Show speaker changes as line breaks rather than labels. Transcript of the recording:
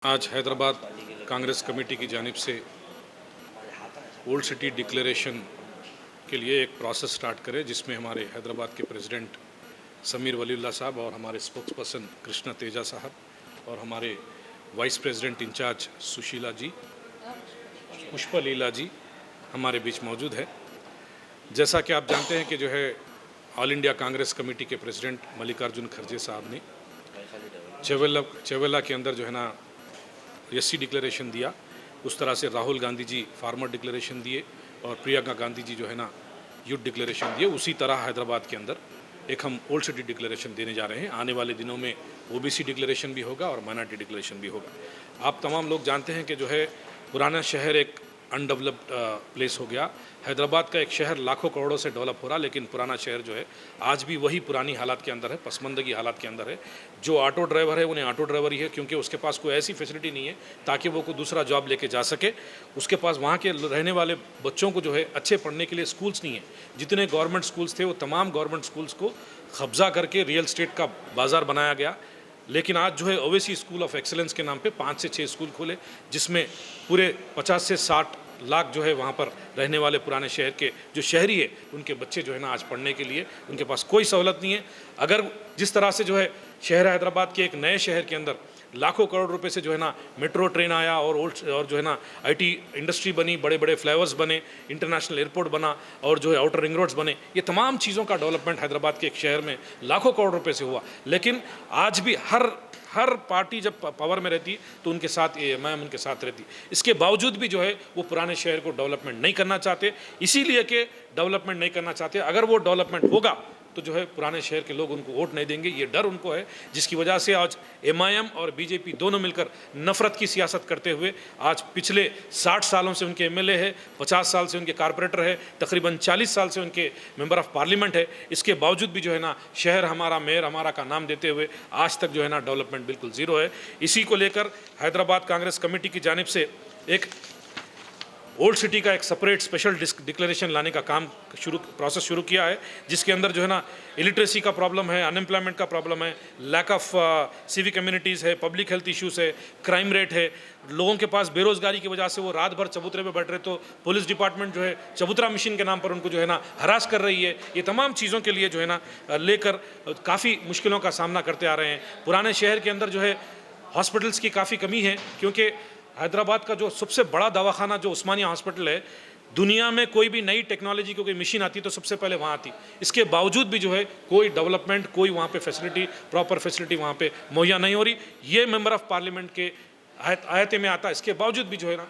आज हैदराबाद कांग्रेस कमेटी की जानिब से ओल्ड सिटी डिक्लेरेशन के लिए एक प्रोसेस स्टार्ट करें, जिसमें हमारे हैदराबाद के प्रेसिडेंट समीर वलीउल्लाह साहब और हमारे स्पोक्स पर्सन कृष्णा तेजा साहब और हमारे वाइस प्रेसिडेंट इंचार्ज सुशीला जी, पुष्पा लीला जी हमारे बीच मौजूद है। जैसा कि आप जानते हैं कि जो है ऑल इंडिया कांग्रेस कमेटी के प्रेसिडेंट मल्लिकार्जुन खड़गे साहब ने चवेला के अंदर जो है ना एससी डिक्लेरेशन दिया, उस तरह से राहुल गांधी जी फार्मर डिक्लेरेशन दिए और प्रियंका गांधी जी जो है ना यूथ डिक्लेरेशन दिए। उसी तरह हैदराबाद के अंदर एक हम ओल्ड सिटी डिक्लेरेशन देने जा रहे हैं। आने वाले दिनों में ओबीसी डिक्लेरेशन भी होगा और माइनॉरिटी डिक्लेरेशन भी होगा। आप तमाम लोग जानते हैं कि जो है पुराना शहर एक अनडेवलप्ड प्लेस हो गया। हैदराबाद का एक शहर लाखों करोड़ों से डेवलप हो रहा, लेकिन पुराना शहर जो है आज भी वही पुरानी हालात के अंदर है, पसमानदगी हालात के अंदर है। जो ऑटो ड्राइवर है उन्हें ऑटो ड्राइवर ही है, क्योंकि उसके पास कोई ऐसी फैसिलिटी नहीं है ताकि वो कोई दूसरा जॉब लेके जा सके। उसके पास वहाँ के रहने वाले बच्चों को जो है अच्छे पढ़ने के लिए स्कूल्स नहीं है। जितने गवर्नमेंट स्कूल्स थे वो तमाम गवर्नमेंट स्कूल्स को कब्जा करके रियल स्टेट का बाजार बनाया गया। लेकिन आज जो है ओवैसी स्कूल ऑफ एक्सेलेंस के नाम पे 5 से 6 स्कूल खोले, जिसमें पूरे 50 से 60 लाख जो है वहाँ पर रहने वाले पुराने शहर के जो शहरी है उनके बच्चे जो है ना आज पढ़ने के लिए उनके पास कोई सहूलत नहीं है। अगर जिस तरह से जो है शहर हैदराबाद के एक नए शहर के अंदर लाखों करोड़ रुपए से जो है ना मेट्रो ट्रेन आया और जो है ना आईटी इंडस्ट्री बनी, बड़े बड़े फ्लाईओवर्स बने, इंटरनेशनल एयरपोर्ट बना और जो है आउटर रिंग रोड्स बने, ये तमाम चीज़ों का डेवलपमेंट हैदराबाद के एक शहर में लाखों करोड़ रुपए से हुआ। लेकिन आज भी हर पार्टी जब पावर में रहती तो उनके साथ एएमआईएम उनके साथ रहती। इसके बावजूद भी जो है वो पुराने शहर को डेवलपमेंट नहीं करना चाहते, इसीलिए कि डेवलपमेंट नहीं करना चाहते। अगर वो डेवलपमेंट होगा तो जो है पुराने शहर के लोग उनको वोट नहीं देंगे, ये डर उनको है, जिसकी वजह से आज एमआईएम और बीजेपी दोनों मिलकर नफरत की सियासत करते हुए आज पिछले 60 सालों से उनके एमएलए है, 50 साल से उनके कारपोरेटर है, तकरीबन 40 साल से उनके मेंबर ऑफ पार्लियामेंट है। इसके बावजूद भी जो है ना शहर हमारा, मेयर हमारा का नाम देते हुए आज तक जो है ना डेवलपमेंट बिल्कुल ज़ीरो है। इसी को लेकर हैदराबाद कांग्रेस कमेटी की जानिब से एक ओल्ड सिटी का एक सेपरेट स्पेशल डिक्लेरेशन लाने का प्रोसेस शुरू किया है, जिसके अंदर जो है ना इलिटरेसी का प्रॉब्लम है, अनएम्प्लॉयमेंट का प्रॉब्लम है, लैक ऑफ सिविक कम्युनिटीज़ है, पब्लिक हेल्थ इश्यूज़ है, क्राइम रेट है, लोगों के पास बेरोजगारी की वजह से वो रात भर चबूतरे पे बैठ रहे, तो पुलिस डिपार्टमेंट जो है चबूतरा मिशन के नाम पर उनको जो है ना हरास कर रही है। ये तमाम चीज़ों के लिए जो है ना लेकर काफ़ी मुश्किलों का सामना करते आ रहे हैं। पुराने शहर के अंदर जो है हॉस्पिटल्स की काफ़ी कमी है, क्योंकि हैदराबाद का जो सबसे बड़ा दवाखाना जो उस्मानिया हॉस्पिटल है, दुनिया में कोई भी नई टेक्नोलॉजी की कोई मशीन आती तो सबसे पहले वहाँ आती। इसके बावजूद भी जो है कोई डेवलपमेंट, कोई वहाँ पे फैसिलिटी, प्रॉपर फैसिलिटी वहाँ पे मुहैया नहीं हो रही। ये मेंबर ऑफ पार्लियामेंट के आयते में आता है, इसके बावजूद भी जो है ना